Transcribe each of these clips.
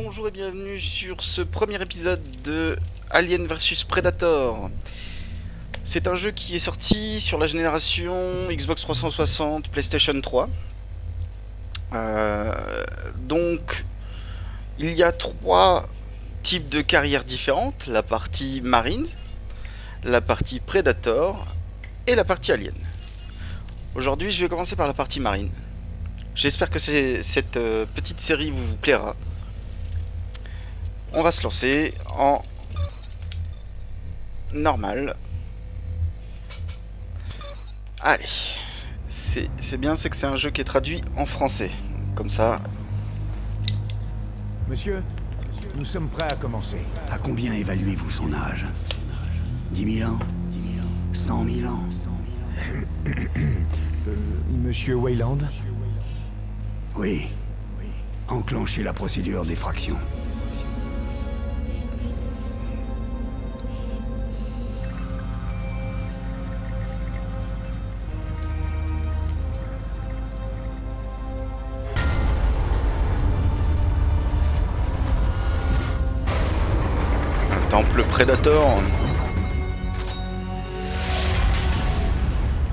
bonjour et bienvenue sur ce premier épisode de Alien vs Predator. C'est un jeu qui est sorti sur la génération Xbox 360, PlayStation 3. Donc, il y a trois types de carrières différentes, la partie Marines, la partie Predator et la partie Alien. Aujourd'hui, je vais commencer par la partie Marine. J'espère que cette petite série vous plaira. On va se lancer en normal. Allez, c'est bien, c'est que c'est un jeu qui est traduit en français. Comme ça. Monsieur, nous sommes prêts à commencer. À combien évaluez-vous son âge? 10 000 ans? 100 000 ans? Monsieur Wayland? Oui. Enclenchez la procédure d'effraction. Un temple Predator.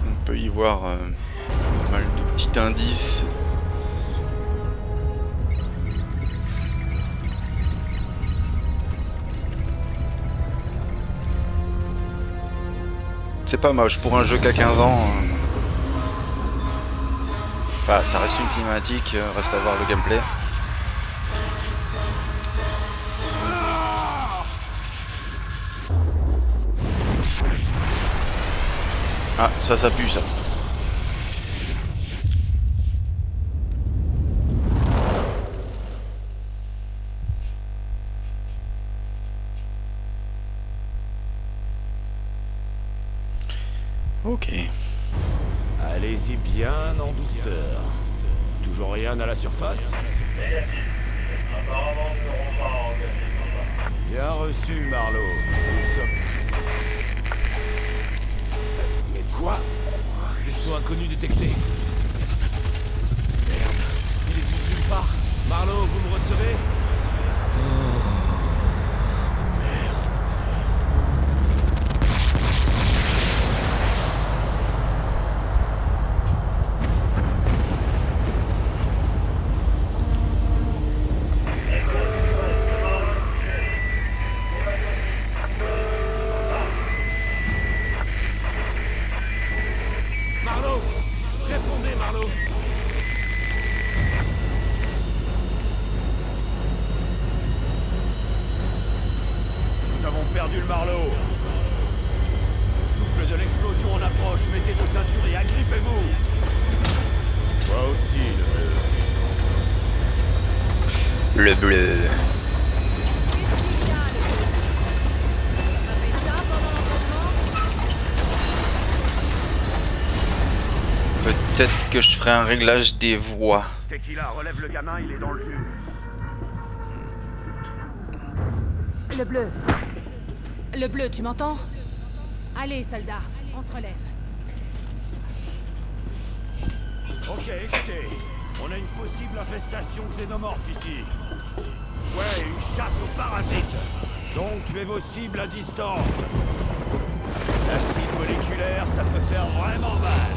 On peut y voir pas mal de petits indices. C'est pas moche pour un jeu qu'à 15 ans. Enfin, ça reste une cinématique, reste à voir le gameplay. Ah, ça pue ça. Ok. Allez-y bien en douceur. Toujours rien à la surface? Bien reçu, Marlowe. Nous sommes... Mais quoi? Vaisseau inconnu détecté. Merde, il est nulle part. Marlowe, vous me recevez? Marlowe! Répondez, Marlowe! Nous avons perdu le Marlowe. Le souffle de l'explosion en approche. Mettez vos ceintures et agrippez-vous. Toi aussi, le bleu. Le bleu. Peut-être que je ferai un réglage des voix. Tequila, relève le gamin, il est dans le jus. Le bleu. Le bleu, tu m'entends? Allez, soldat, on se relève. Ok, écoutez. On a une possible infestation xénomorphe ici. Ouais, une chasse aux parasites. Donc tuez vos cibles à distance. L'acide moléculaire, ça peut faire vraiment mal.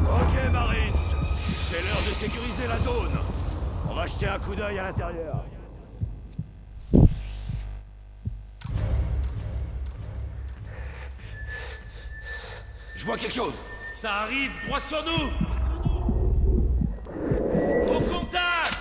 Ok, Marines. C'est l'heure de sécuriser la zone. On va jeter un coup d'œil à l'intérieur. Je vois quelque chose! Ça arrive droit sur nous. Au contact.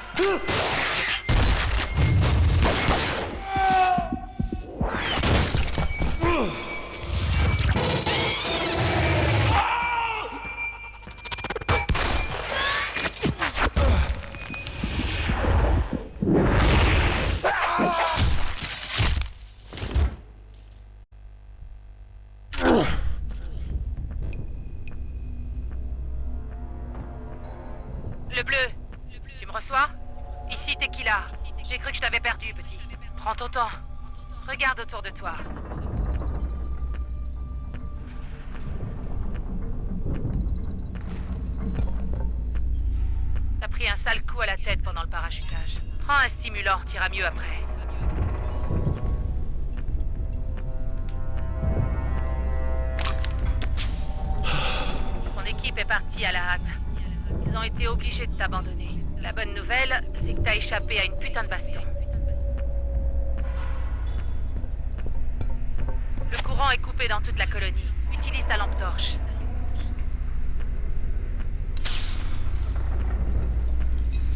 Le bleu, tu me reçois? Ici Tequila. J'ai cru que je t'avais perdu, petit. Prends ton temps. Regarde autour de toi. pris un sale coup à la tête pendant le parachutage. Prends un stimulant, t'iras mieux après. Ton équipe est partie à la hâte. Ils ont été obligés de t'abandonner. La bonne nouvelle, c'est que t'as échappé à une putain de baston. Le courant est coupé dans toute la colonie. Utilise ta lampe torche.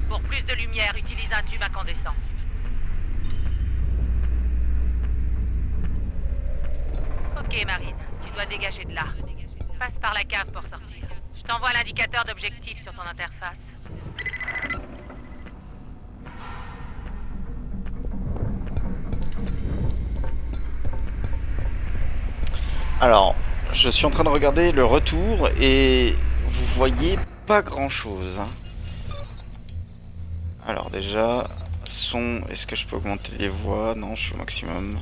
Pour plus de lumière, utilise un tube incandescent. Ok, Marine, tu dois dégager de là. Passe par la cave pour sortir. Je t'envoie l'indicateur d'objectif sur ton interface. Alors, je suis en train de regarder le retour et vous voyez pas grand chose. Alors déjà, son, est-ce que je peux augmenter les voix? Non, je suis au maximum.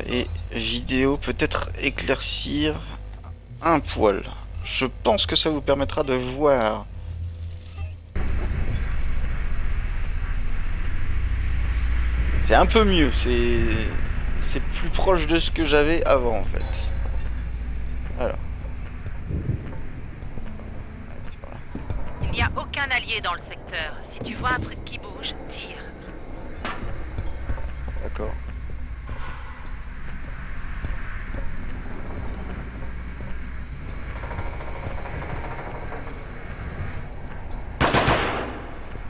Et vidéo, peut-être éclaircir un poil. Je pense que ça vous permettra de voir. C'est un peu mieux, c'est plus proche de ce que j'avais avant en fait. Alors. Allez, c'est par là. Il n'y a aucun allié dans le secteur. Si tu vois un truc qui bouge, tire. D'accord.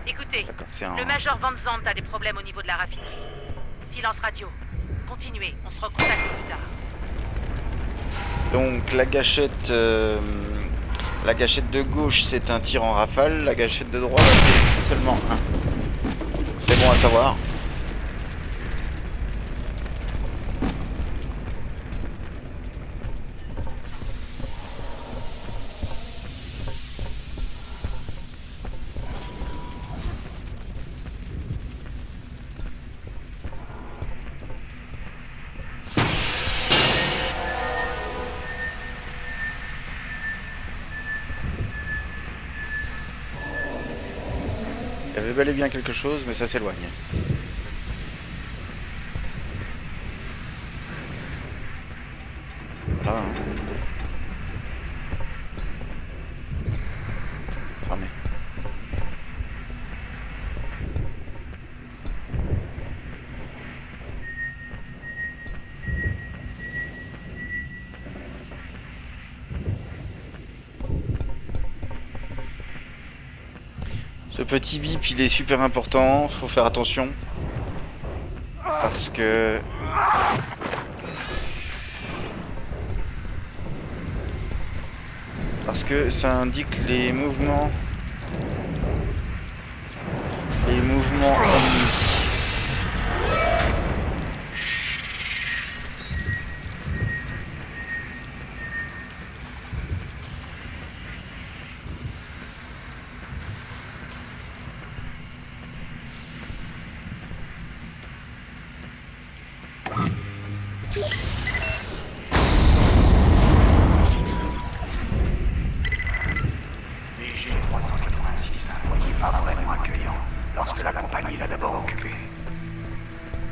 Écoutez, D'accord, c'est un... le Major Van Zandt a des problèmes au niveau de la raffinerie. Silence radio. Continuez, on se recontacte plus tard. Donc la gâchette de gauche c'est un tir en rafale, la gâchette de droite c'est seulement un. C'est bon à savoir. Il y avait bel et bien quelque chose, mais ça s'éloigne. Voilà. Hein. Fermé. Ce petit bip, il est super important, faut faire attention. Parce que... ça indique les mouvements ennemis.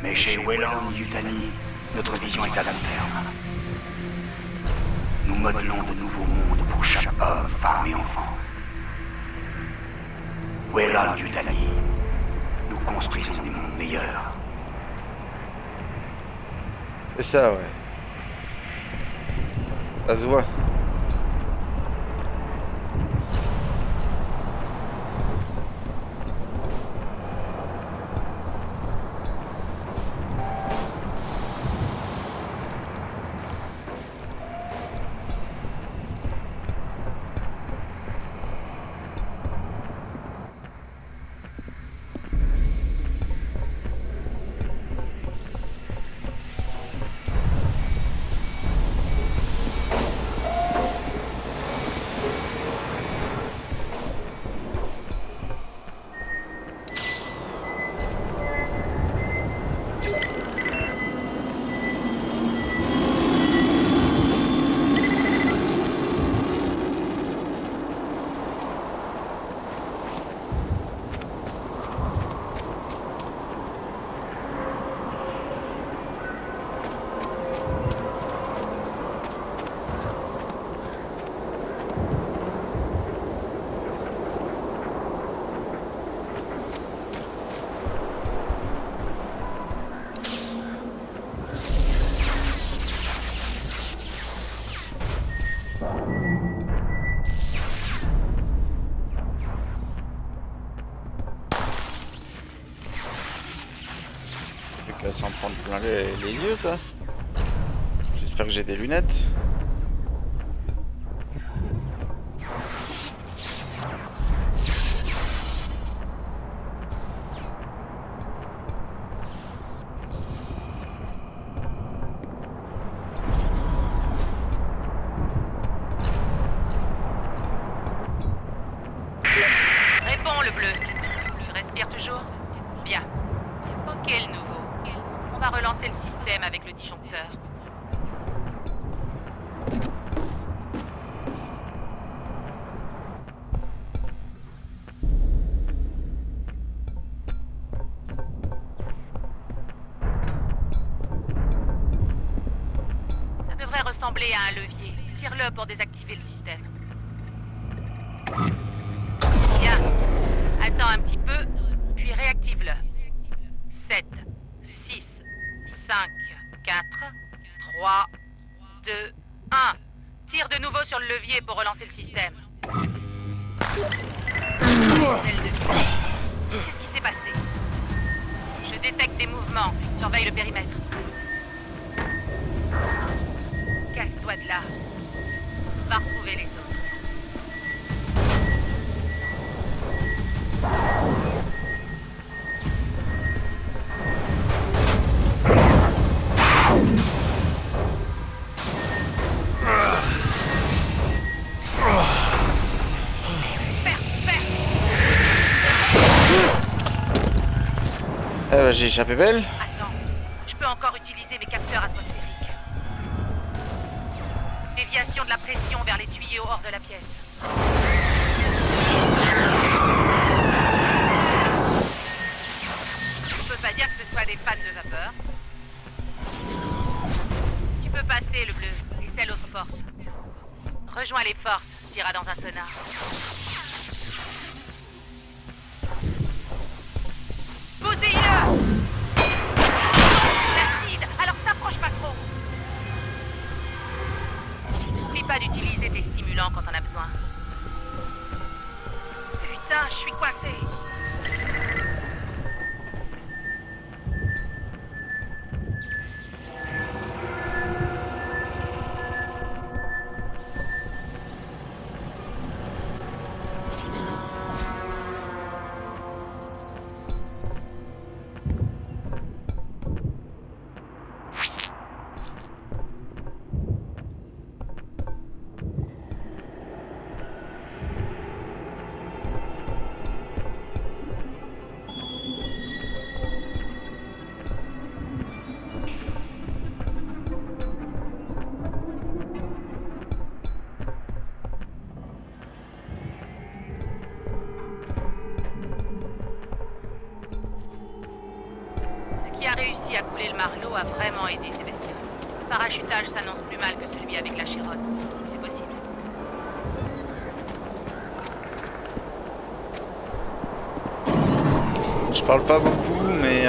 Mais chez Weyland-Yutani, notre vision est à long terme. Nous modelons de nouveaux mondes pour chaque homme, femme et enfant. Weyland-Yutani, nous construisons des mondes meilleurs. C'est ça, ouais. Ça se voit. va s'en prendre plein les yeux, ça. J'espère que j'ai des lunettes. Réponds, le bleu. Tu respires toujours? Bien. Ok, le nouveau. On va relancer le système avec le disjoncteur. Ça devrait ressembler à un levier. Tire-le pour désactiver le système. Bien. Attends un petit peu, puis réactive-le. 7, 6, 5, 4, 3, 2, 1. Tire de nouveau sur le levier pour relancer le système. Qu'est-ce qui s'est passé? Je détecte des mouvements. Surveille le périmètre. Casse-toi de là. Va retrouver les autres. J'ai échappé belle. Attends, je peux encore utiliser mes capteurs atmosphériques. Déviation de la pression vers les tuyaux hors de la pièce. On peut pas dire que ce soit des pannes de vapeur. Tu peux passer, le bleu, et c'est l'autre porte. Rejoins les forces, t'iras dans un sonar. Bousille-le! L'acide, alors t'approche pas trop. N'oublie pas d'utiliser tes stimulants quand on a besoin. Putain, je suis coincé. Réussi à couler le Marlowe a vraiment aidé ces bestioles. Ce parachutage s'annonce plus mal que celui avec la Chiron, si c'est possible. Je parle pas beaucoup, mais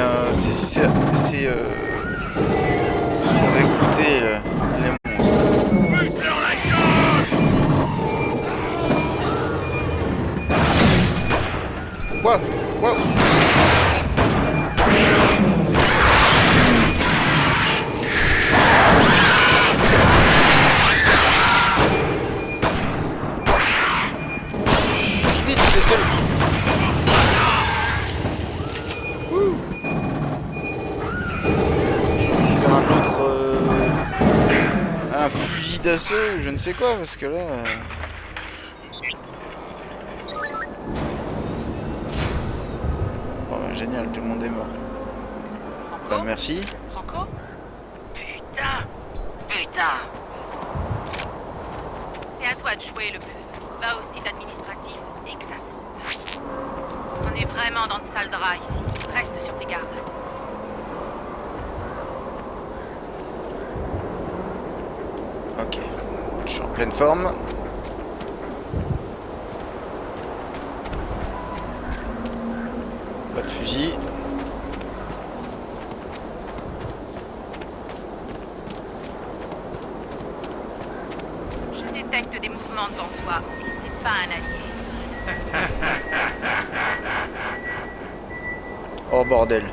pour écouter les monstres. Wow, wow. Un fusil d'assaut ou je ne sais quoi parce que là oh, génial, tout le monde est mort. Bah, merci. Franco? Putain! Putain! C'est à toi de jouer, le bleu. Va au site administratif et que ça saute. On est vraiment dans de sales draps ici. Reste sur tes gardes. Ok, je suis en pleine forme. Pas de fusil. Je détecte des mouvements devant toi et c'est pas un allié. Oh bordel.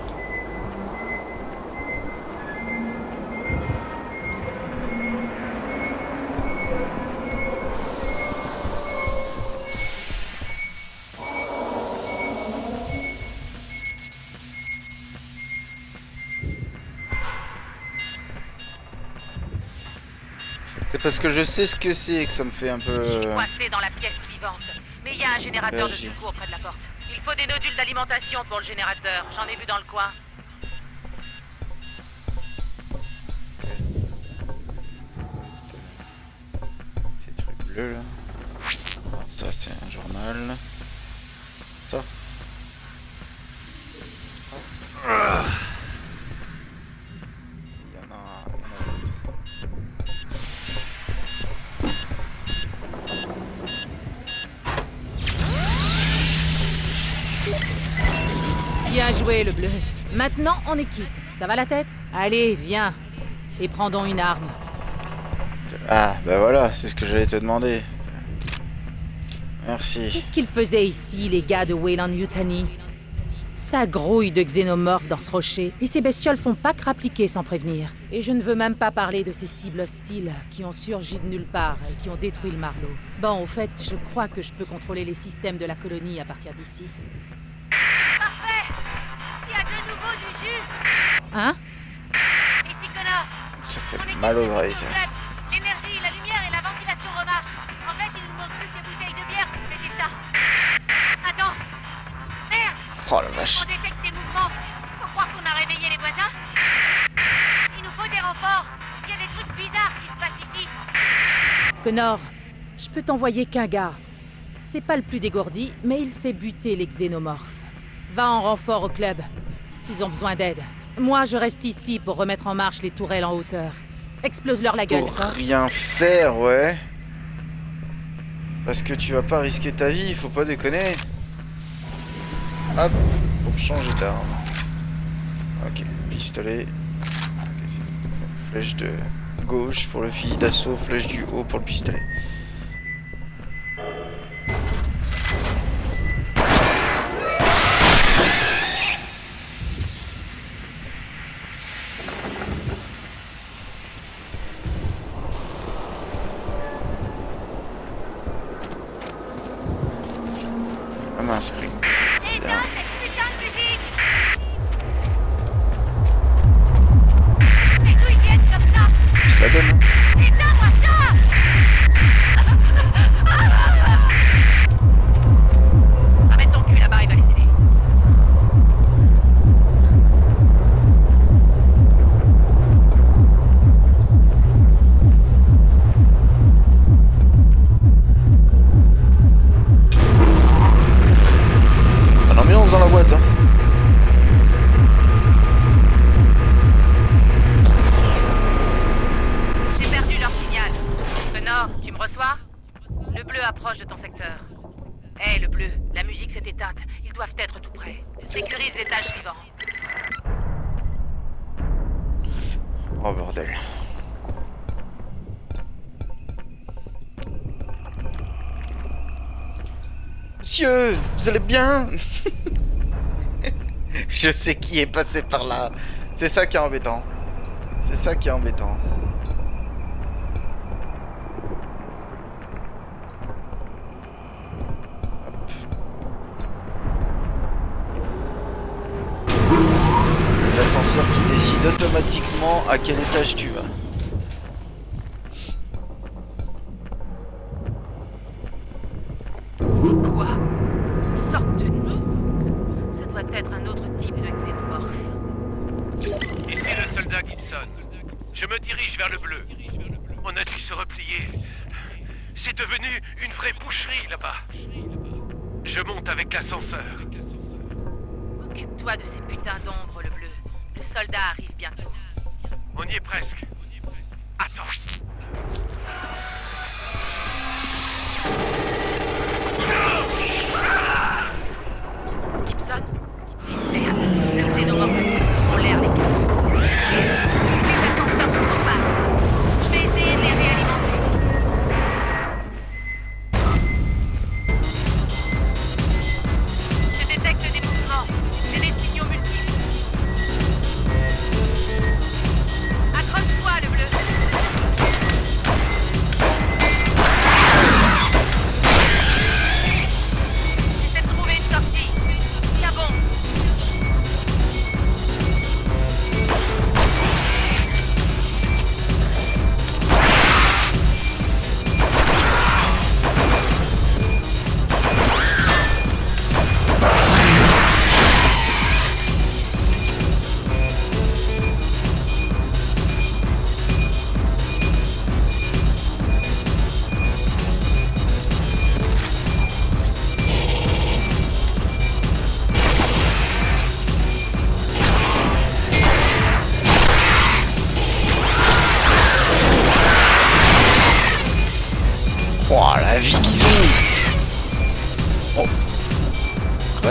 parce que je sais ce que c'est que ça me fait un peu... Je suis coincé dans la pièce suivante. Mais il y a un générateur de secours près de la porte. Il faut des nodules d'alimentation pour le générateur. J'en ai vu dans le coin. Ces trucs bleus là. Ah, ça c'est un journal. Ça. Ah. Il y en a d'autres. Bien joué, le bleu. Maintenant, on est quitte. Ça va la tête? Allez, viens. Et prends donc une arme. Ah, bah voilà, c'est ce que j'allais te demander. Merci. Qu'est-ce qu'ils faisaient ici, les gars de Weyland-Yutani? Ça grouille de xénomorphes dans ce rocher. Et ces bestioles font pas que rappliquer sans prévenir. Et je ne veux même pas parler de ces cibles hostiles qui ont surgi de nulle part et qui ont détruit le Marlowe. Bon, au fait, je crois que je peux contrôler les systèmes de la colonie à partir d'ici. Parfait! Il y a de nouveau du jus! Hein? Ici Connor! Ça fait On est mal aux quasiment oreilles ça. complète. L'énergie, la lumière et la ventilation remarchent. En fait, il nous manque plus que des bouteilles de bière pour fêter ça. Attends! Merde! Oh la vache. On détecte des mouvements. Faut croire qu'on a réveillé les voisins. Il nous faut des renforts. Il y a des trucs bizarres qui se passent ici. Connor, je peux t'envoyer qu'un gars. C'est pas le plus dégourdi, mais il sait buter les xénomorphes. Va en renfort au club. Ils ont besoin d'aide. Moi, je reste ici pour remettre en marche les tourelles en hauteur. Explose-leur la gueule, Pour d'accord? rien faire, ouais. Parce que tu vas pas risquer ta vie, faut pas déconner. Hop, pour changer d'arme. Ok, pistolet. Ok, c'est flèche de gauche pour le fusil d'assaut, flèche du haut pour le pistolet. Ah mince, sprint. Bien. Éteins cette putain de musique! Et d'où ils viennent comme ça? Je la donne, hein. Éteins-moi ça! Ramène ton cul là-bas, il va les aider. Bonne ambiance dans la boîte, hein. J'ai perdu leur signal. Connor, tu me reçois? Le bleu approche de ton secteur. Hé, le bleu, la musique s'est éteinte. Ils doivent être tout près. Sécurise l'étage suivant. Oh bordel. Monsieur, vous allez bien? Je sais qui est passé par là. C'est ça qui est embêtant. C'est ça qui est embêtant. Hop. L'ascenseur qui décide automatiquement à quel étage tu vas. C'est quoi? Une sorte de nid? Ça doit être un autre type de xénomorphe. Ici le soldat Gibson. Je me dirige vers le bleu. On a dû se replier. C'est devenu une vraie boucherie là-bas. Je monte avec l'ascenseur. Occupe-toi de ces putains d'ombres, le bleu. Le soldat arrive bientôt. On y est presque. Attends. Gibson? Merde, le xénomorphe en l'air, les gars. Les ascenseurs sont en panne. Je vais essayer de les réalimenter. Je détecte des mouvements. J'ai des signaux multiples. Accroche-toi, le bleu.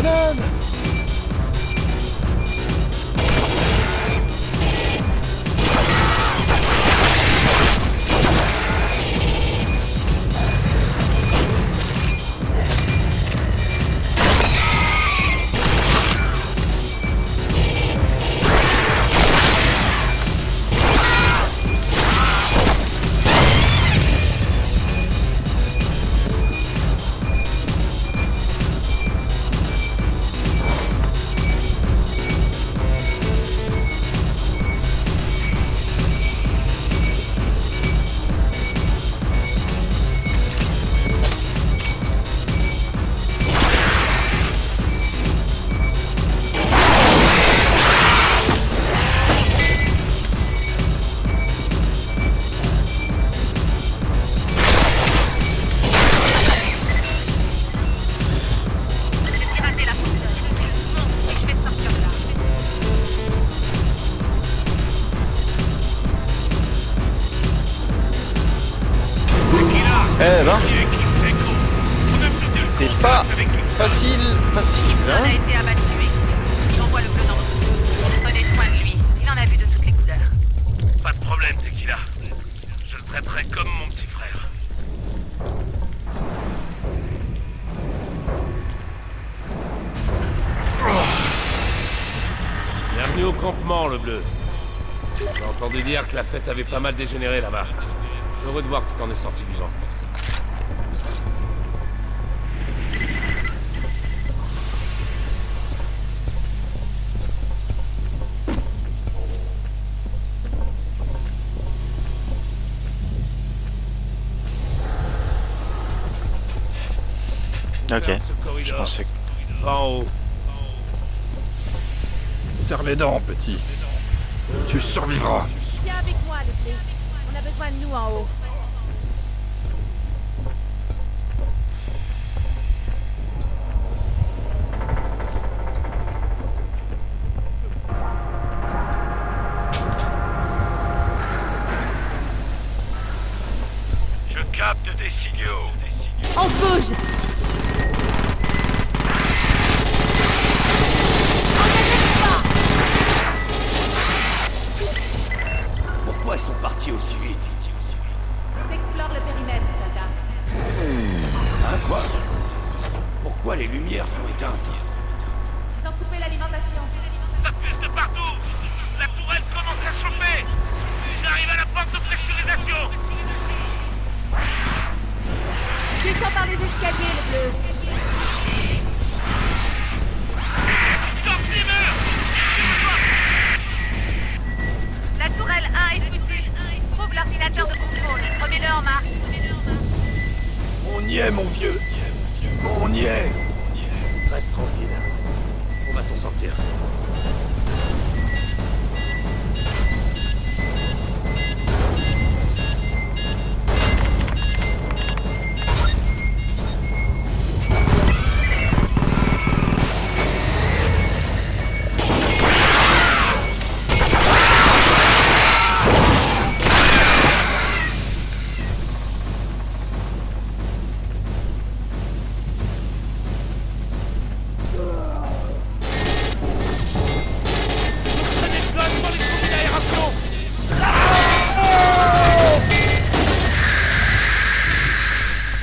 banane. Eh ben, c'est pas facile, On a hein. été abattu. J'envoie le bleu dans votre dos. Prenez soin de lui. Il en a vu de toutes les couleurs. Pas de problème, Tequila. Je le traiterai comme mon petit frère. Bienvenue au campement, le bleu. J'ai entendu dire que la fête avait pas mal dégénéré là-bas. Heureux de voir que tu t'en es sorti vivant. Ok, Ferme ce je corridor. pensais. Va en haut. Serre les dents, petit. Tu survivras. Viens avec moi, le blé. On a besoin de nous en haut. Je capte des signaux. On se bouge! Pourquoi ils sont partis aussi vite? Explore le périmètre, soldat. Hein, quoi? Pourquoi les lumières sont éteintes? Ils ont coupé l'alimentation. Ça pisse de partout. La tourelle commence à chauffer. J'arrive à la porte de pressurisation. Descends par les escaliers, le bleu. Sortez murs. La tourelle 1 est foutue. Trouve l'ordinateur de contrôle. Remets-le en marche. On y est, mon vieux. On y est. Reste tranquille. On va s'en sortir.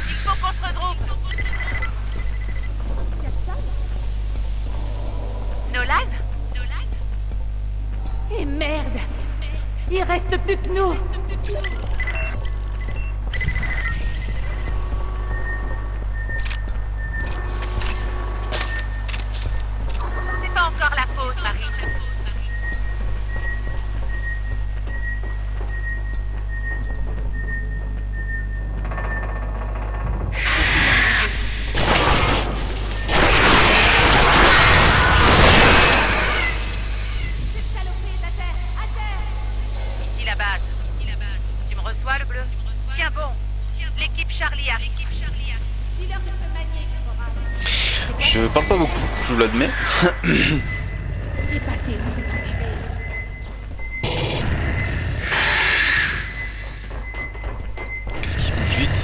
Il faut qu'on se regroupe. Nolan? Et merde! Il reste plus que nous! C'est pas encore la pause, Marie. Ici la base. Tu me reçois, le bleu? Tiens bon. L'équipe Charlie arrive. Dis-leur de se manier, caporal. Je parle pas beaucoup, je vous l'admets. Il est passé, vous êtes occupés. Qu'est-ce qui bouge vite?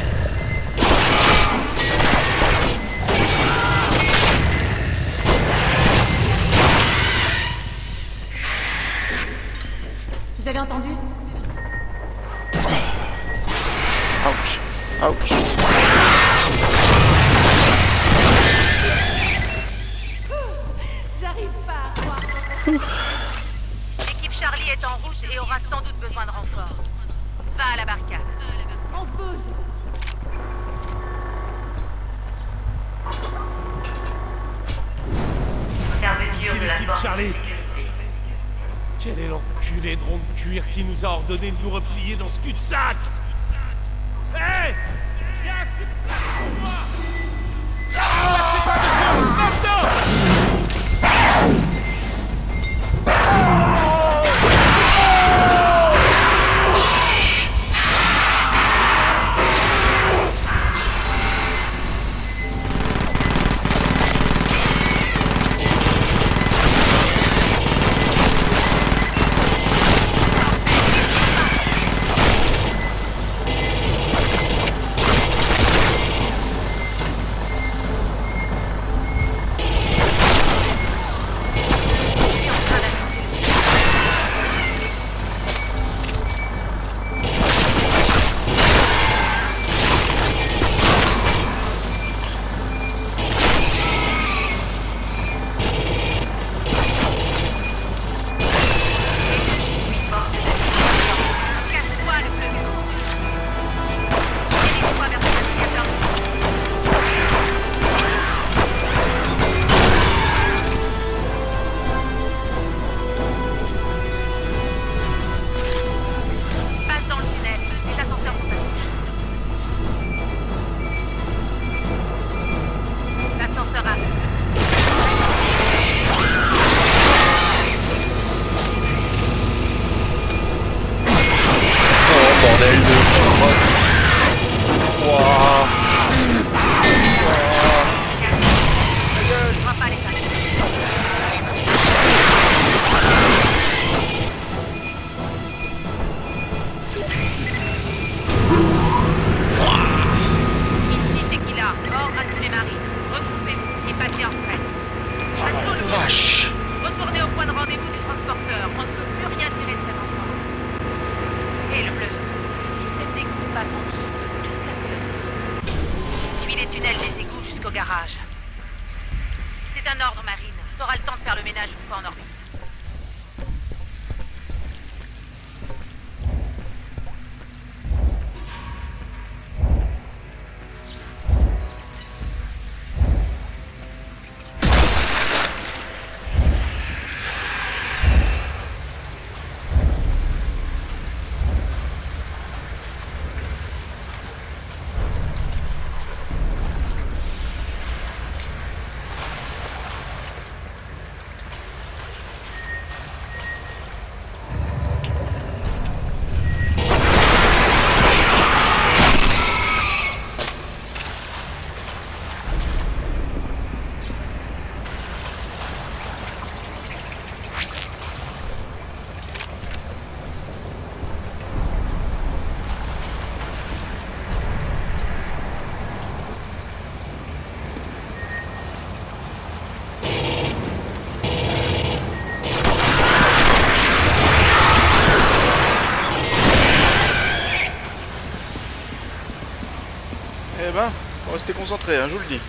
Vous avez entendu? Ouch. Ouch. J'arrive pas à croire. L'équipe Charlie est en rouge et aura sans doute besoin de renfort. Va à la barricade. On se bouge. Fermeture de la porte de Charlie. sécurité. Quel est l'enculé de rond de cuir qui nous a ordonné de nous replier dans ce cul-de-sac? Hé! Viens, c'est pas pour moi! Passez par-dessus! Maintenant! Casse-toi le bleu. Dirige-toi vers le navigateur. Passe dans le tunnel. Les ascenseurs sont à gauche. L'ascenseur arrive. Oh bordel de crotte. Wouah. On va pas les passer. Ici Tequila, ordre à tous les marines. Regroupez-vous et passez en fret. Absolument. Vache. Retournez au point de rendez-vous du transporteur. On ne peut plus rien tirer de cet endroit. Et le bleu, le système d'égout passe en dessous de toute la colonie. Suis les tunnels des égouts jusqu'au garage. C'est un ordre, Marine. T'auras le temps de faire le ménage une fois en orbite. Eh ben, faut rester concentré, hein, je vous le dis.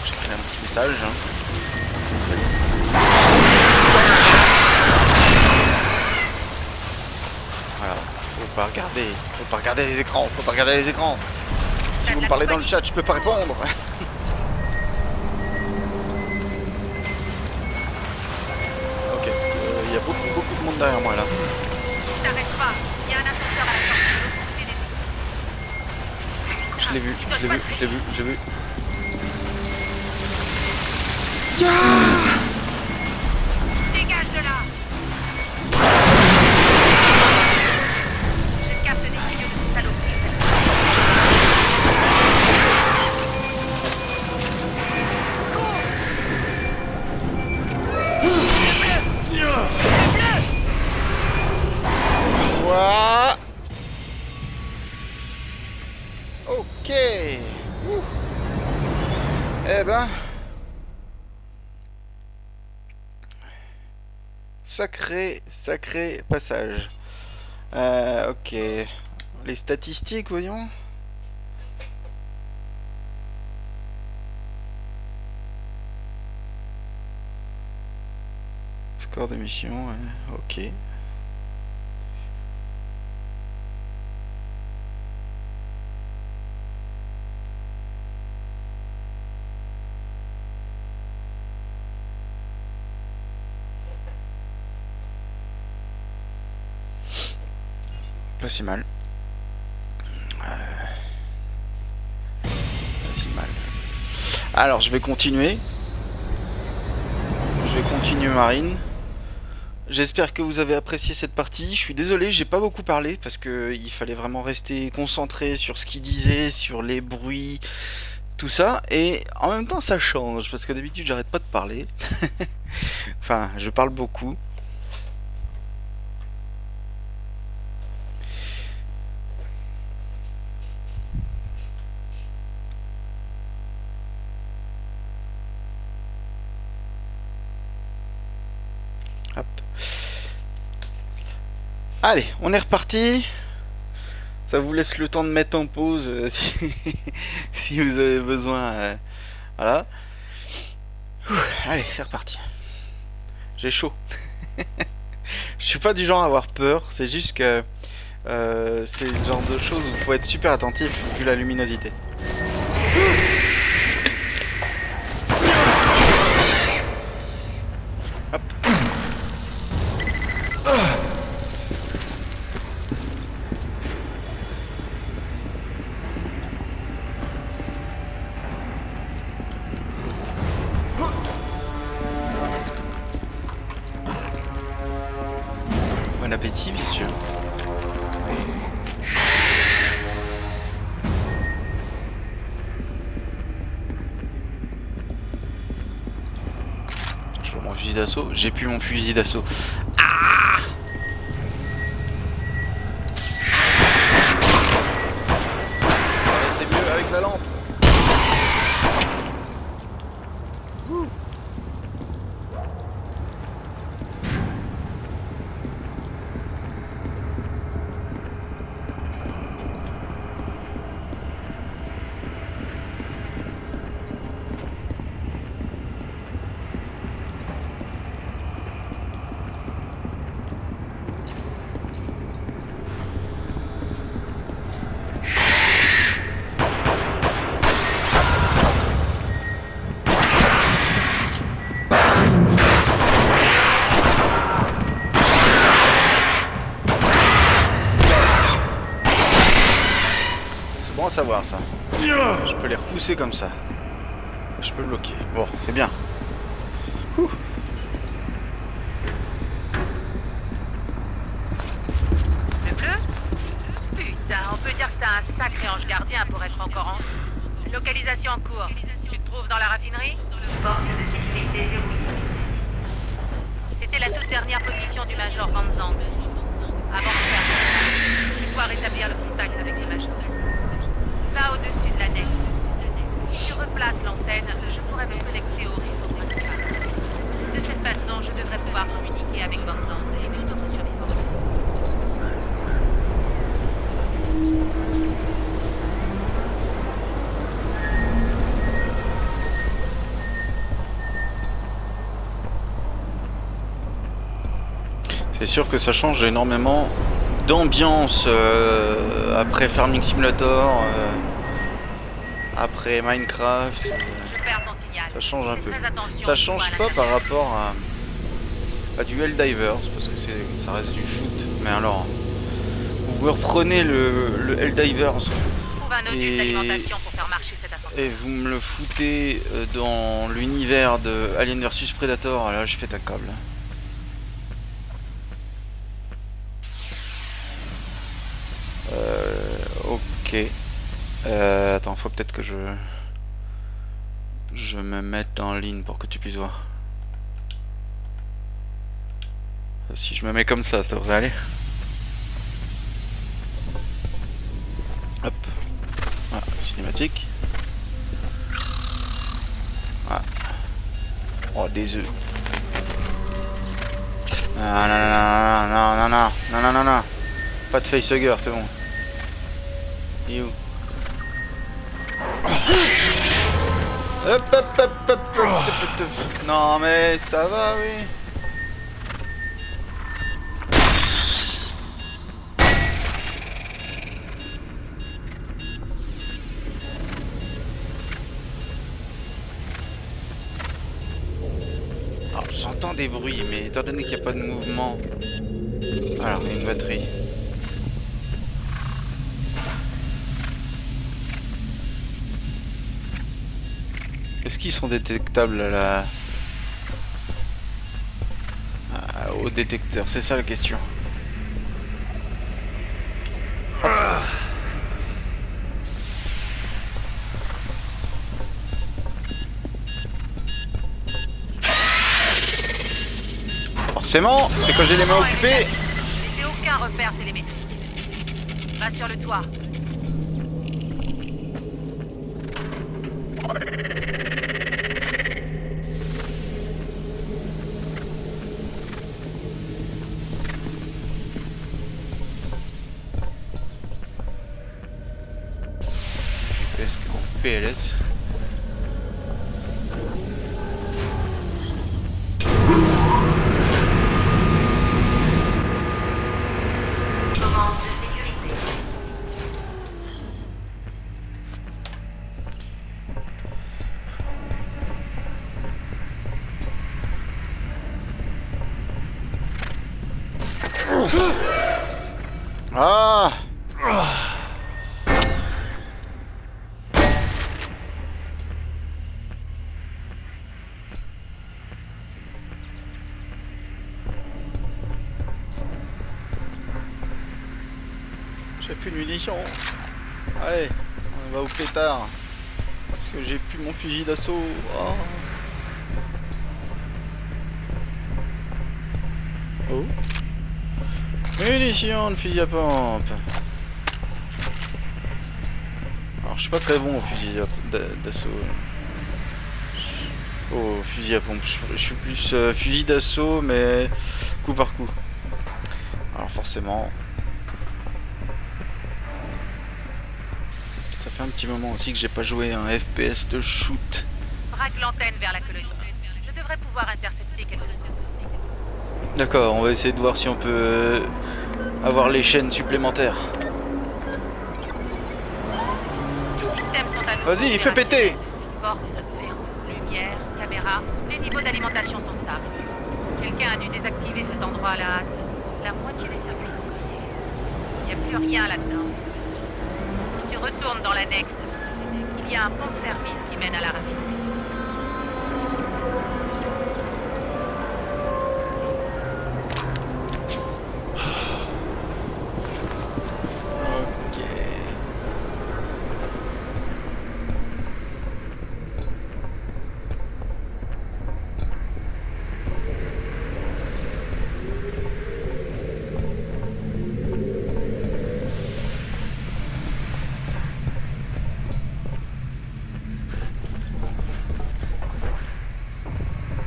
J'ai écrit un petit message. Hein. Voilà, faut pas regarder les écrans, faut pas regarder les écrans. Si vous me parlez dans le chat, je peux pas répondre. Ok, il y a beaucoup de monde derrière moi là. T'arrêtes pas. Il y a un ascenseur à la sortie de l'autre côté des égouts. Je l'ai vu, je l'ai vu, je l'ai vu, je l'ai vu. Dégage de là. Je capte des signaux de saloperie. Cours. sacré passage. Ok. Les statistiques, voyons. Score de mission, ouais. Ok. Pas si mal. Pas si mal. Alors, je vais continuer. Je vais continuer Marine. J'espère que vous avez apprécié cette partie. Je suis désolé, j'ai pas beaucoup parlé parce que il fallait vraiment rester concentré sur ce qu'il disait, sur les bruits, tout ça. Et en même temps, ça change parce que d'habitude, j'arrête pas de parler. Enfin, je parle beaucoup. Hop. Allez, on est reparti. Ça vous laisse le temps de mettre en pause si vous avez besoin. Voilà. Allez, c'est reparti. J'ai chaud. Je suis pas du genre à avoir peur. C'est juste que c'est le genre de choses où il faut être super attentif vu la luminosité. Hop. Bon appétit, bien sûr. Toujours mon fusil d'assaut. J'ai plus mon fusil d'assaut. Ah! Ouais, c'est mieux avec la lampe. Bon à savoir ça. Je peux les repousser comme ça. Je peux bloquer. Bon, c'est bien. Ouh. Le bleu? Putain, on peut dire que t'as un sacré ange gardien pour être encore en... Localisation en cours. Tu te trouves dans la raffinerie? Porte de sécurité verrouillée. C'était la toute dernière position du Major Van Zandt. Avant de faire, je vais pouvoir établir le contact avec le Major. Là au-dessus de l'annexe. Si tu replaces l'antenne, je pourrais me connecter au réseau principal. De cette façon, je devrais pouvoir communiquer avec Van Zandt et les autres survivants. C'est sûr que ça change énormément d'ambiance après Farming Simulator, après Minecraft. Ça change un peu. Ça change pas par rapport à du Helldivers parce que ça reste du shoot. Mais alors, vous reprenez le Helldivers et vous me le foutez dans l'univers de Alien vs Predator. Là, je pète un câble. Ok. Attends, faut peut-être que je me mette en ligne pour que tu puisses voir. Si je me mets comme ça devrait aller. Hop. Voilà, cinématique. Voilà. Oh, des œufs. Ah, non, non, non, non, non, non, non, non, non. Pas de facehugger, c'est bon. Il est où? Hop, hop, hop, hop, hop, hop, hop. Non, mais ça va, oui. Alors, j'entends des bruits, mais étant donné qu'il n'y a pas de mouvement... Alors, il y a une batterie. Est-ce qu'ils sont détectables là au détecteur? C'est ça la question. Hop. Forcément, c'est quand j'ai les mains occupées. J'ai aucun repère télémétrique. Va sur le toit. Est-ce qu'en PLS? Commande de sécurité. Ah! J'ai plus de munitions. Allez, on va au pétard. Parce que j'ai plus mon fusil d'assaut. Oh. Oh. Munitions de fusil à pompe. Alors je suis pas très bon au fusil d'assaut. Oh, fusil à pompe. Je suis plus fusil d'assaut mais coup par coup. Alors forcément. Ça fait un petit moment aussi que j'ai pas joué un FPS de shoot. Braque l'antenne vers la colonie. Je devrais pouvoir intercepter quelque chose. D'accord, on va essayer de voir si on peut avoir les chaînes supplémentaires. Les systèmes sont à nouveau Vas-y, fais opérationnels. péter! Porte, verrou, lumière, caméra, les niveaux d'alimentation sont stables. Quelqu'un a dû désactiver cet endroit à la hâte. La moitié des circuits sont grillés. Il n'y a plus rien là-dedans. Si tu retournes dans l'annexe, il y a un pont de service qui mène à la raffinerie. Ok.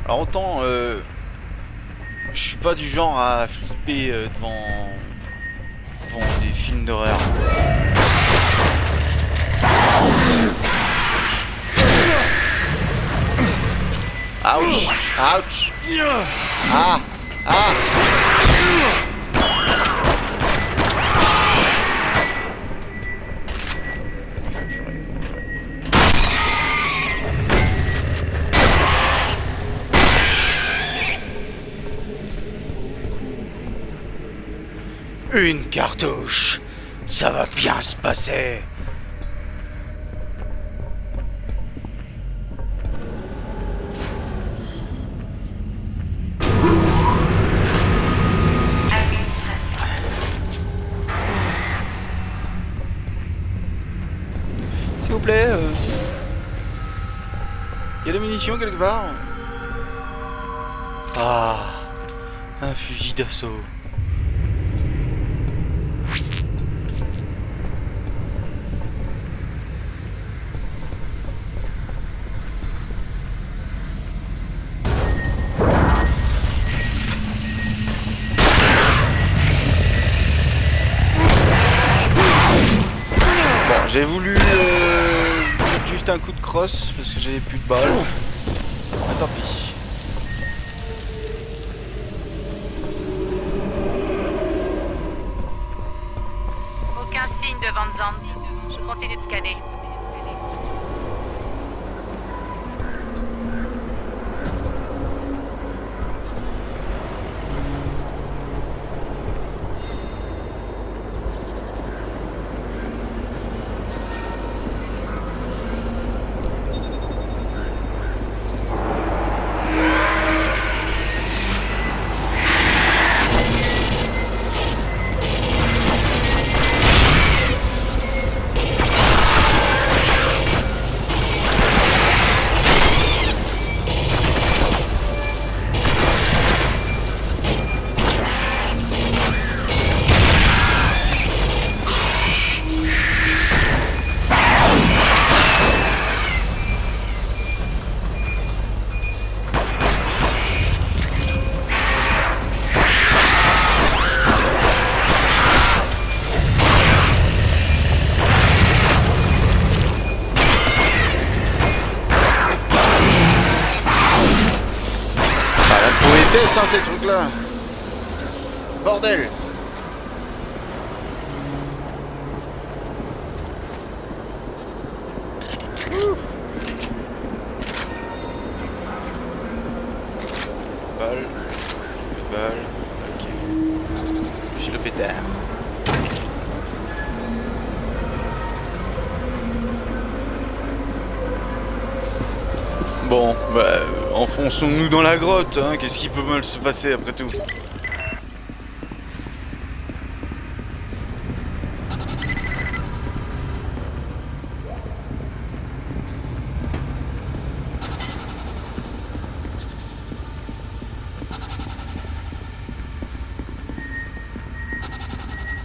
Alors autant je suis pas du genre à flipper devant des films d'horreur. Ouch! Ouch! Ah! Ah! Une cartouche! Ça va bien se passer! Administration. S'il vous plaît, y a des munitions quelque part? Ah, un fusil d'assaut. J'ai voulu mettre juste un coup de crosse parce que j'avais plus de balles. Ah, tant pis. Aucun signe de Van Zandt. Je continue de scanner. Baisse hein, ces trucs là. Bordel. Balle. Balle. Ok. Je suis le pétard. Bon, bah, enfonçons-nous dans la grotte, hein. Qu'est-ce qui peut mal se passer après tout?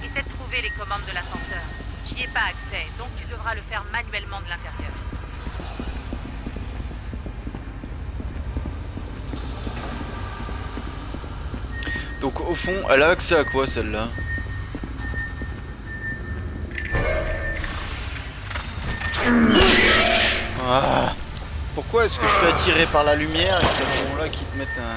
Essaie de trouver les commandes de l'ascenseur. J'y ai pas accès, donc tu devras le faire manuellement de l'intérieur. Donc au fond, elle a accès à quoi celle-là? Ah, pourquoi est-ce que je suis attiré par la lumière et que c'est à ce moment-là qu'ils te mettent un...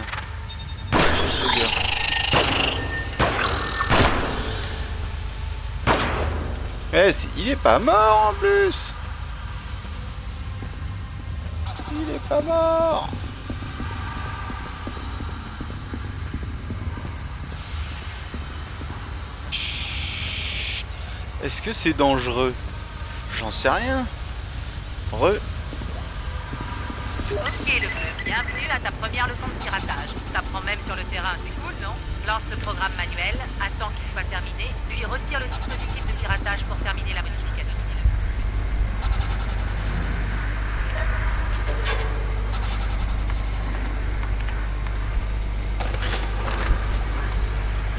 Eh, il est pas mort en plus. Il est pas mort. Est-ce que c'est dangereux? J'en sais rien. Ok le bleu, bienvenue à ta première leçon de piratage. T'apprends même sur le terrain, c'est cool, non? Lance le programme manuel, attends qu'il soit terminé, puis retire le dispositif de piratage pour terminer la modification.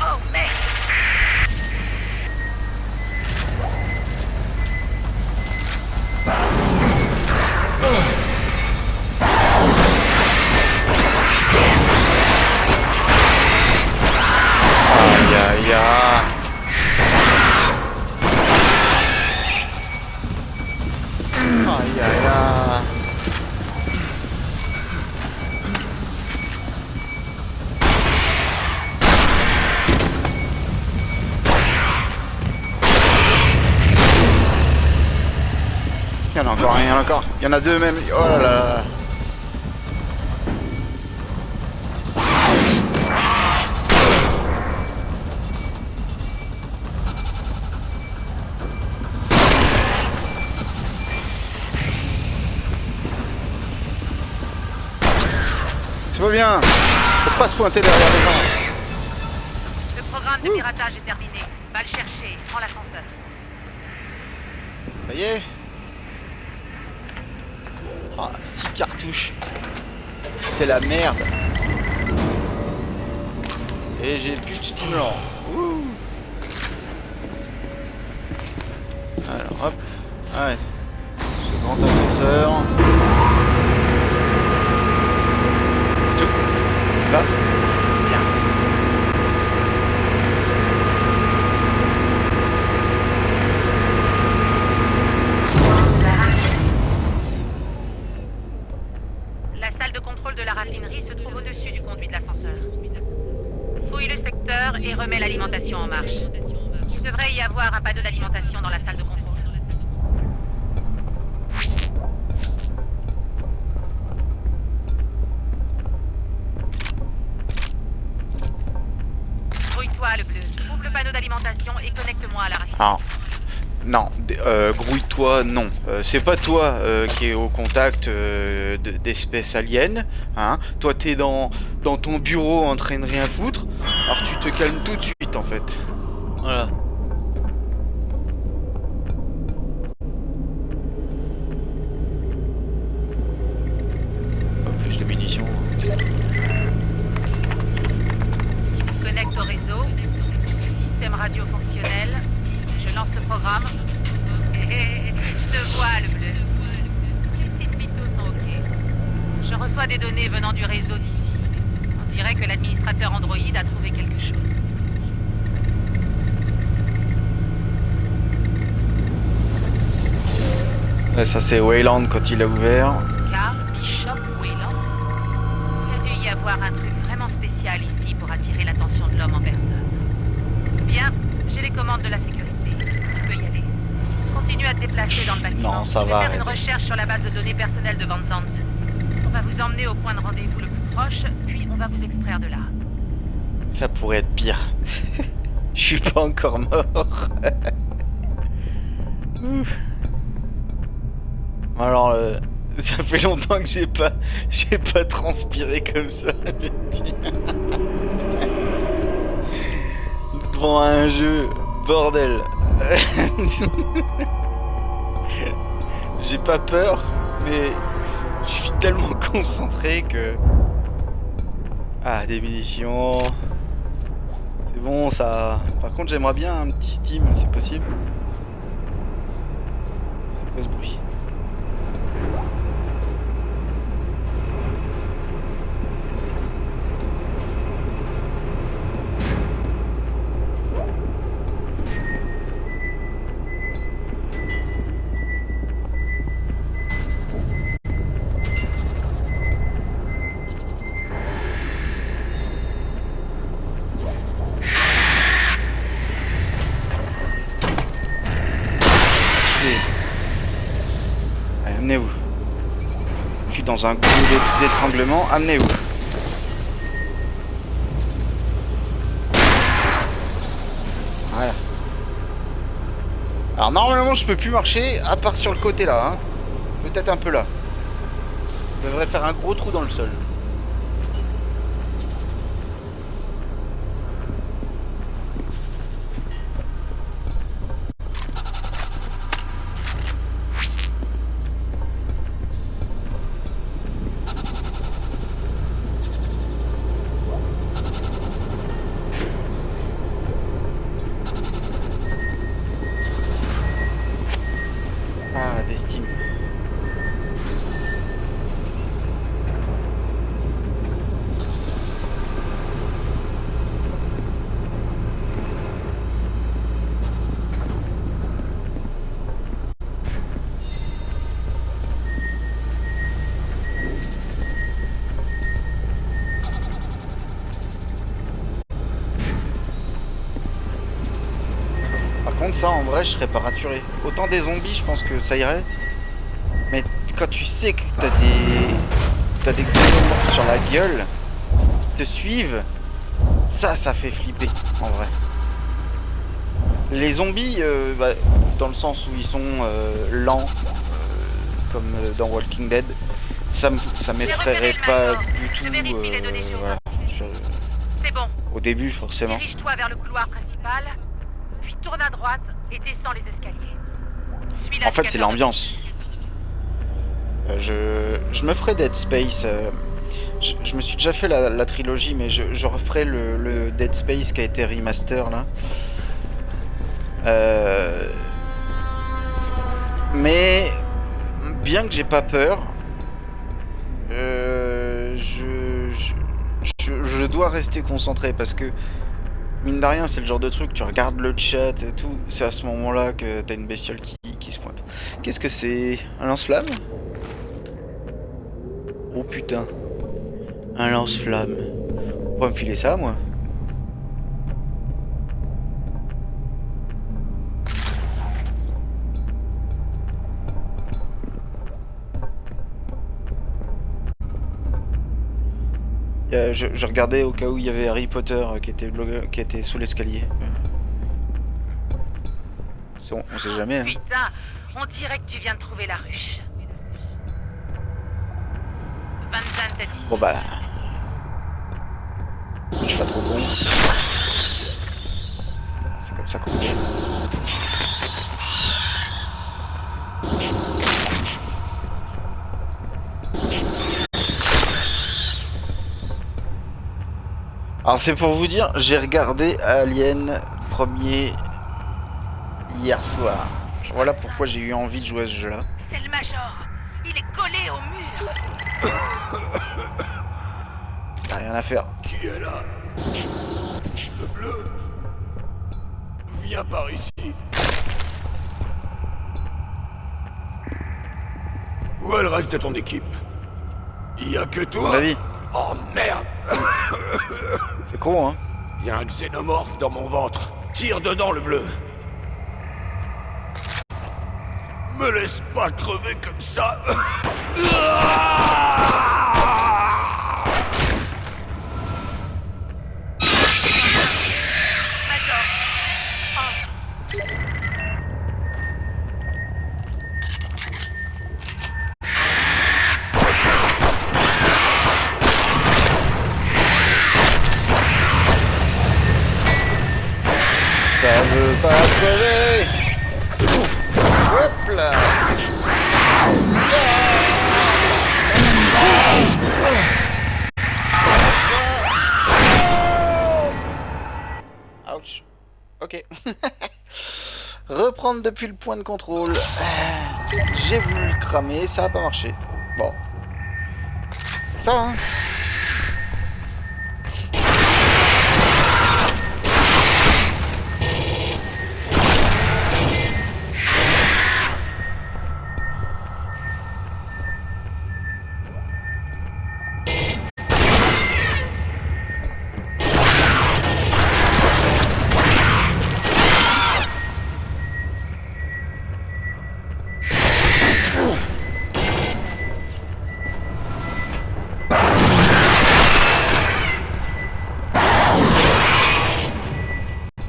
Oh merde! Aïe aïe aïe. Aïe aïe aïe. Il y en a encore un, il y en a encore. Il y en a deux même. Oh là là. C'est pas bien. Faut pas se pointer derrière les gens. Le programme de piratage est terminé. Va le chercher, prends l'ascenseur. Ça y est. Ah, 6 cartouches. C'est la merde. Et j'ai plus de stimulant. Ouh. Alors hop. Allez. Ce grand ascenseur. Tout va bien. contrôle de la raffinerie se trouve au-dessus du conduit de l'ascenseur. Fouille le secteur et remets l'alimentation en marche. Il devrait y avoir un panneau d'alimentation dans la salle de contrôle. Grouille-toi, le bleu. Ouvre le panneau d'alimentation et connecte-moi à la raffinerie. Ah. Non, grouille-toi, non. C'est pas toi qui est au contact d'espèces aliens. Hein. Toi, t'es dans ton bureau en train de rien foutre. Alors tu te calmes tout de suite, en fait. Voilà. Pas plus de munitions. Connecte au réseau. Système radio fonctionnel. Je lance le programme. Je te vois, le bleu. Les sites vitaux sont OK. Je reçois des données venant du réseau d'ici. On dirait que l'administrateur Android a trouvé quelque chose. Ouais, ça c'est Weyland quand il a ouvert. Carl Bishop Weyland. Il a dû y avoir un truc vraiment spécial ici pour attirer l'attention de l'homme en personne. Bien, j'ai les commandes de la sécurité. Tu peux y aller. Continue à te déplacer dans le bâtiment. Non, ça Je vais va. faire une recherche sur la base de données personnelles de Van Zandt. On va vous emmener au point de rendez-vous le plus proche, puis on va vous extraire de là. Ça pourrait être pire. Je suis pas encore mort. Ouf. Alors, ça fait longtemps que j'ai pas transpiré comme ça, je te dis. Devant un jeu, bordel. J'ai pas peur, mais je suis tellement concentré que... Ah, des munitions... C'est bon, ça... Par contre, j'aimerais bien un petit Steam, c'est possible? C'est quoi ce bruit? Allez, amenez-vous. Je suis dans un goulot d'étranglement, amenez-vous. Voilà. Alors normalement je peux plus marcher à part sur le côté là, hein. Peut-être un peu là. Je devrais faire un gros trou dans le sol. Ah, des Steam. Par contre, ça en vrai, je serais pas rassuré. Autant des zombies, je pense que ça irait. Mais quand tu sais que t'as des xénomorphes sur la gueule, te suivent, ça fait flipper, en vrai. Les zombies, dans le sens où ils sont lents, comme dans Walking Dead, ça m'effraierait pas du tout. Voilà. C'est bon. Au début, forcément. Dirige-toi vers le couloir principal, puis tourne à droite et descends les escaliers. Suis En fait, c'est l'ambiance. Je me ferai Dead Space. Je me suis déjà fait la trilogie, mais je referai le Dead Space qui a été remaster là. Mais bien que j'ai pas peur, je dois rester concentré parce que mine de rien, c'est le genre de truc, tu regardes le chat et tout, c'est à ce moment-là que t'as une bestiole qui se pointe. Qu'est-ce que c'est? Un lance-flamme? Oh putain. Un lance-flamme. On va me filer ça, moi. Je regardais au cas où il y avait Harry Potter qui était sous l'escalier. On sait jamais. Hein. Putain, on dirait que tu viens de trouver la ruche. Van Zandt t'a dit. Bon bah... Je suis pas trop con. C'est comme ça qu'on fait. Alors c'est pour vous dire, j'ai regardé Alien premier hier soir. Voilà pourquoi j'ai eu envie de jouer à ce jeu-là. C'est le Major. Il est collé au mur. Y'a rien à faire. Qui est là? Le bleu? Viens par ici. Où est le reste de ton équipe? Il y a que À toi? mon avis, Oh merde! c'est con hein. Il y a un xénomorphe dans mon ventre. Tire dedans, le bleu. Me laisse pas crever comme ça. Major. Ça veut pas crever. Hop là. Ouch. Ok. Reprendre depuis le point de contrôle. J'ai voulu le cramer, ça a pas marché. Bon. Ça hein.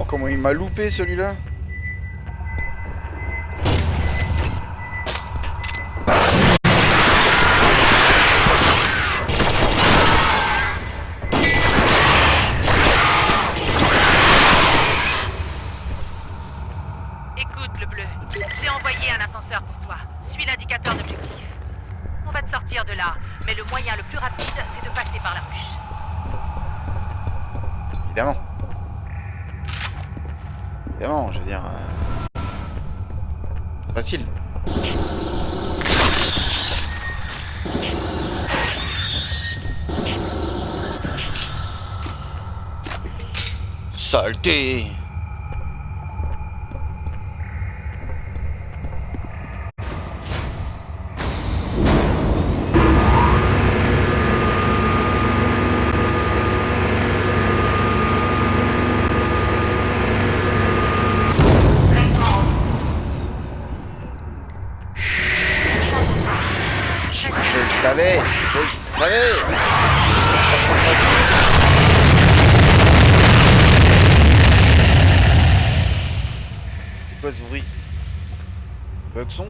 Oh, comment il m'a loupé celui-là. Écoute, le bleu. J'ai envoyé un ascenseur pour toi. Suis l'indicateur d'objectif. On va te sortir de là, mais le moyen le plus rapide, c'est de passer par la ruche. Évidemment. Évidemment, je veux dire... c'est facile. Saleté. Je le savais. Je le savais. C'est quoi ce bruit? Bug son?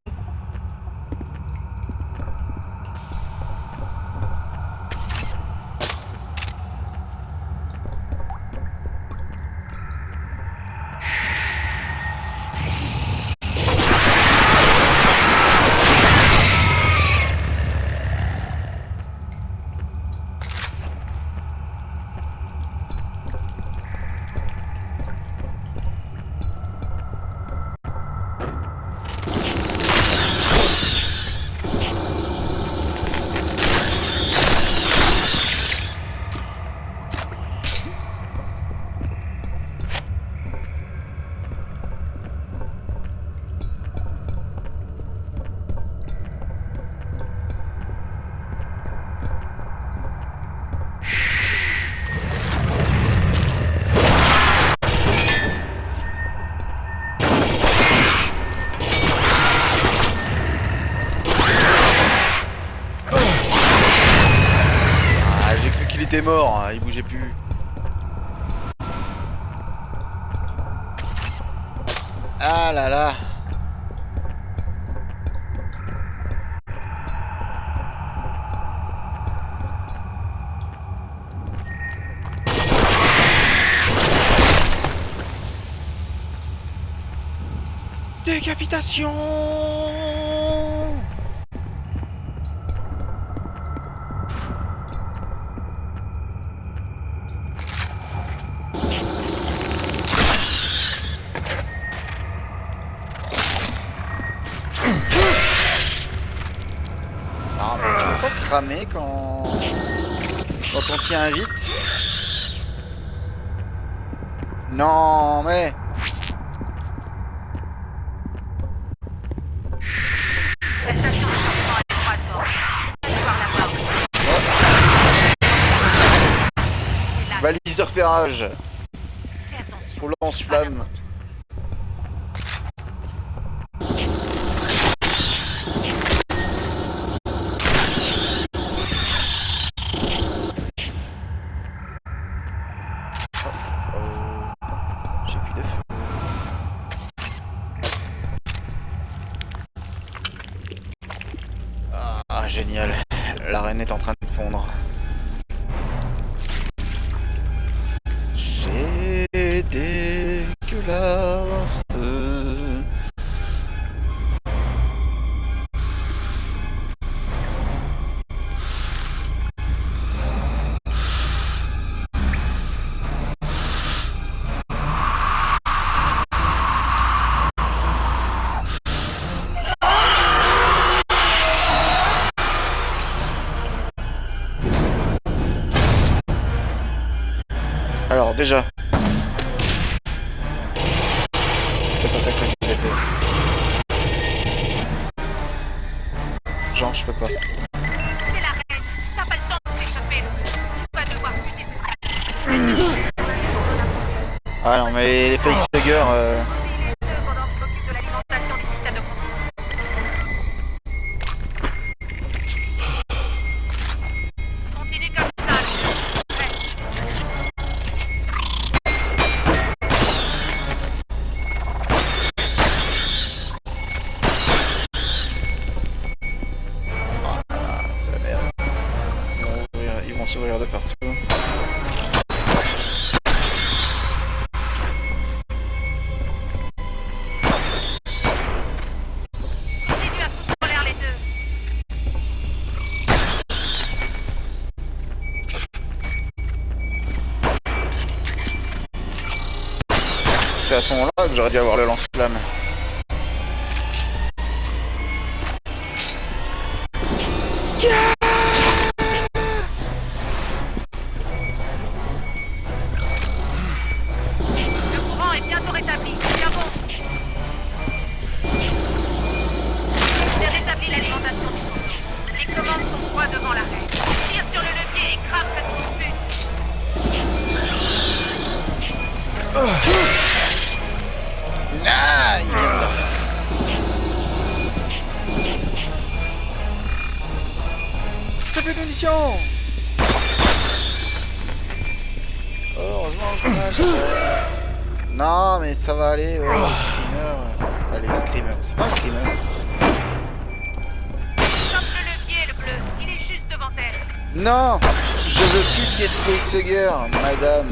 qu'il était mort, hein, il bougeait plus. Ah là là. Décapitation. Non mais tu peux pas cramer quand on tient vite. Non mais La station de changement à l'étroite bord. Voir la porte. C'est là. balise de repérage Fais attention. pour lance-flamme. J'ai plus de feu. Ah, génial. L'arène est en train de fondre. C'est dégueulasse. Alors déjà, c'est pas ça que j'ai fait. Genre je peux pas. C'est la reine. T'as pas le temps de t'échapper. Tu vas devoir buter cette Ah non mais les facehuggers, pendant que je m'occupe de l'alimentation du système de contrôle. Continue comme ça. c'est la merde. Ils vont s'ouvrir de partout. Continue à foutre en l'air les deux. C'est à ce moment-là que j'aurais dû avoir le lance-flamme. Le courant est bientôt rétabli. Bien bon. J'ai rétabli l'alimentation du contrôle. Les commandes sont droit devant l'arrêt. Tire sur le levier et crame cette grosse pute. Ah, il vient dedans. J'ai plus de munitions. Heureusement que non mais ça va aller, screamer. Allez, screamer, c'est pas un screamer. Chope le levier, le bleu. Il est juste devant elle. Non, je veux plus qu'il y ait de facehugger, madame.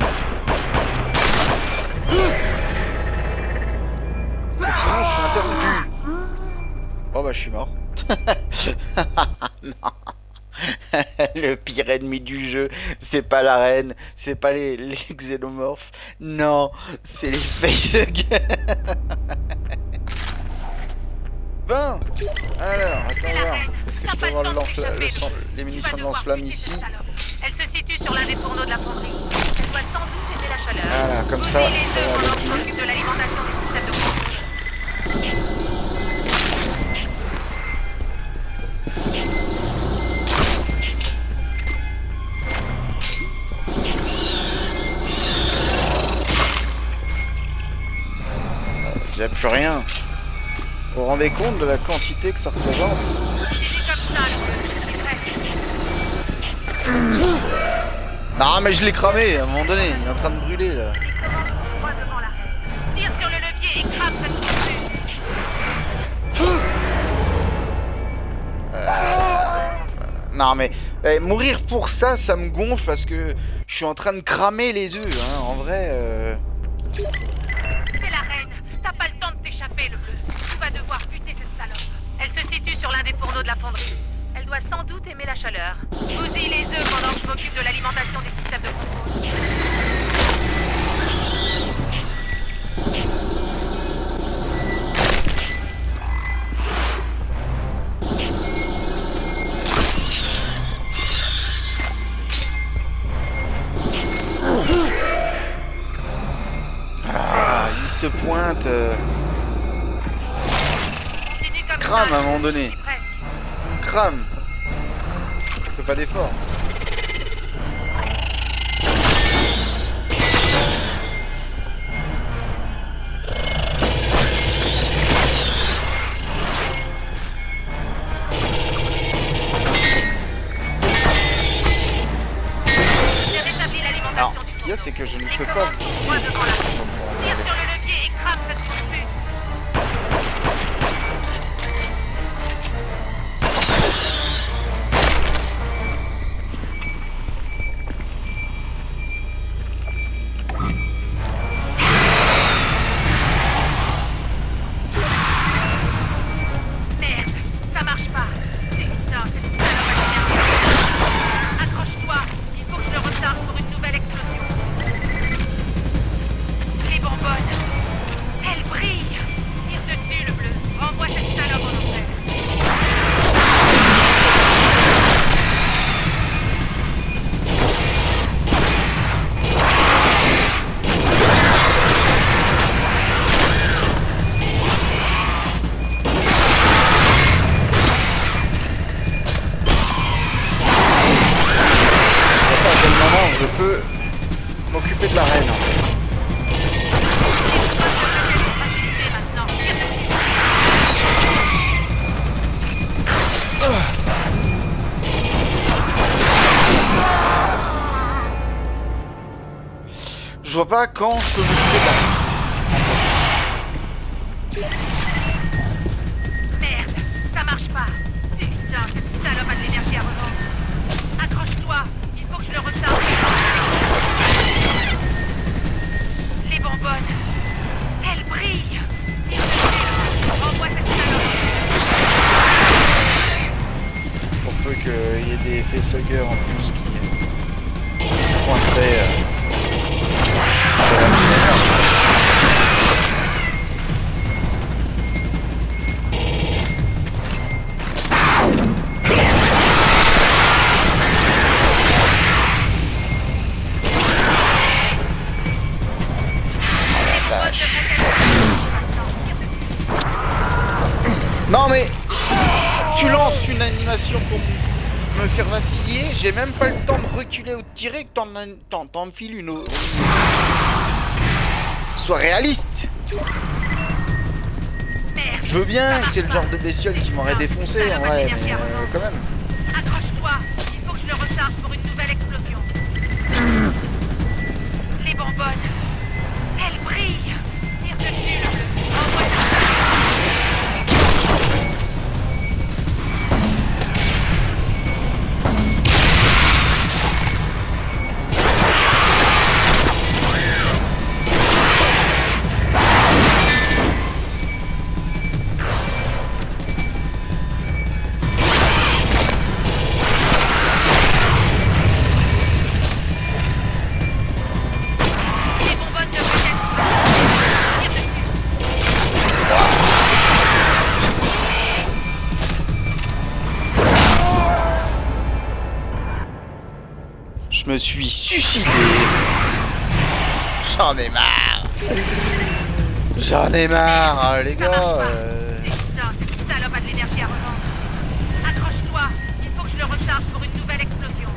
Parce que sinon je suis interrompu. Oh bah je suis mort. Non. Le pire ennemi du jeu, c'est pas la reine, c'est pas les xénomorphes, non, c'est les facehuggers. 20. Alors, attends voir. Est-ce que je peux avoir les munitions de lance-flamme ici? Elle se situe sur l'un des fourneaux de la fonderie. Elle doit sans doute aider la chaleur. Voilà, comme ça, Posez les ça deux va pendant aller que je plus vite. m'occupe de l'alimentation du système de contrôle. J'ai plus rien. Vous vous rendez compte de la quantité que ça représente? Continue comme ça, le bleu. Non mais je l'ai cramé à un moment donné, il est en train de brûler là. Droit devant la reine. Tire sur le levier et crame cette tortue. Non mais mourir pour ça, ça me gonfle parce que je suis en train de cramer les œufs, hein. En vrai. C'est la reine. T'as pas le temps de t'échapper, le bleu. Tu vas devoir buter cette salope. Elle se situe sur l'un des fourneaux de la fonderie. Elle doit sans doute aimer la chaleur. Bousille les œufs pendant que je m'occupe de l'alimentation des systèmes de contrôle. Ah, il se pointe. Continue comme Crame ça, à un moment donné. j'y suis presque. Crame. Fais pas d'effort. J'ai rétabli l'alimentation Alors, du ce qu'il y a, c'est que je ne Les peux pas commandes sont viser. droit devant la reine. Tire sur le levier et crame cette tortue. Merde, ça marche pas. Putain, cette salope à l'énergie. Accroche-toi, il faut que je le recharge pour une nouvelle explosion. Les bonbonnes. Elle brille. Tire dessus, le bleu. Renvoie cette salope en enfer. Je sais pas à quel moment je peux m'occuper de la reine. En fait. Facilité maintenant. Tire dessus. Je vois pas quand je peux m'occuper de la reine. Merde, ça marche pas. Putain, cette salope a de l'énergie à revendre. Accroche-toi, il faut que je le recharge. Les bonbonnes. Elle brille. Tire dessus. Renvoie cette salope. Pour peu qu'il y ait des facehuggers en plus qui se pointeraient. Sur la lumière. Vache. Non mais tu lances une animation pour me faire vaciller, j'ai même pas le temps de reculer ou de tirer que t'en me files une autre. Sois réaliste. Merde. Je veux bien, c'est le genre de bestiole qui m'aurait défoncé en vrai, mais quand même. Accroche-toi, il faut que je le recharge pour une nouvelle explosion. Les bonbonnes. Elle brille. Tire dessus, le bleu. Envoie cette Les bonbonnes devraient être... Tire dessus. Je me suis suicidé. J'en ai marre. J'en ai marre, les Ça marche gars. pas. Putain, cette salope a de l'énergie à revendre. Accroche-toi, il faut que je le recharge pour une nouvelle explosion.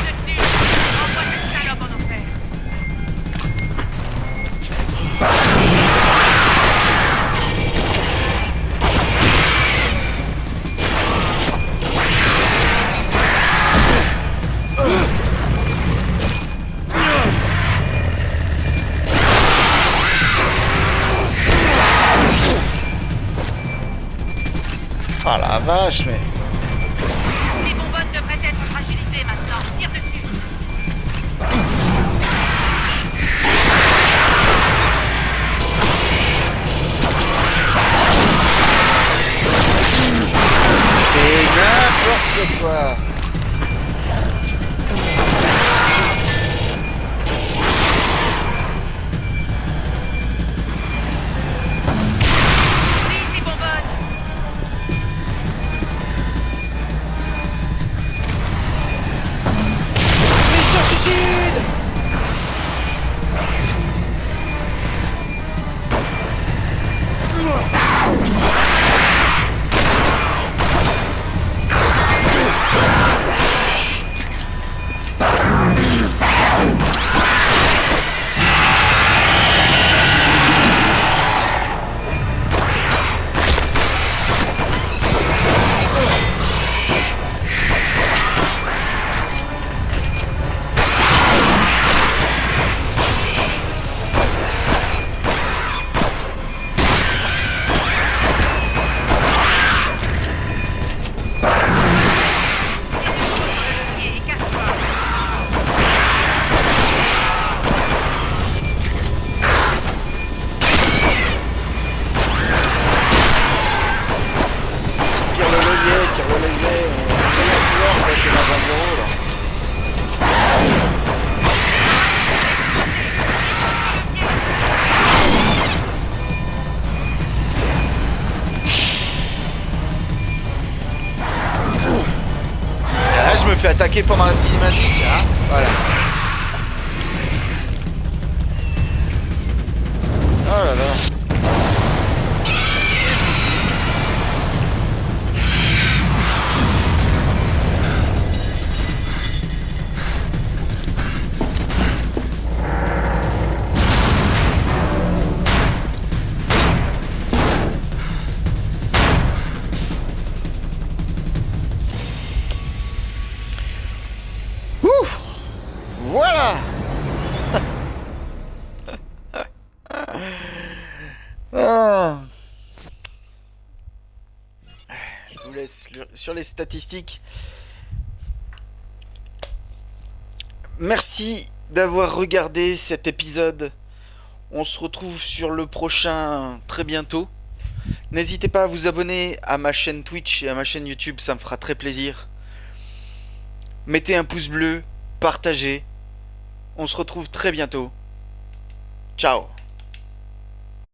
Dessus, envoie cette salope en enfer. la vache, mais... Les bonbonnes devraient être fragilisées maintenant. Tire dessus. C'est n'importe quoi. Vise les bonbonnes. Mission suicide. Et casse-toi. Tire le levier, tire le levier. On va pouvoir faire dans un bureau là. Et là, je me fais attaquer pendant la cinématique, hein. Voilà. Oh là là. Ouf. Voilà. Ah. Je vous laisse sur les statistiques. Merci d'avoir regardé cet épisode. On se retrouve sur le prochain très bientôt. N'hésitez pas à vous abonner à ma chaîne Twitch et à ma chaîne YouTube, ça me fera très plaisir. Mettez un pouce bleu, partagez. On se retrouve très bientôt. Ciao.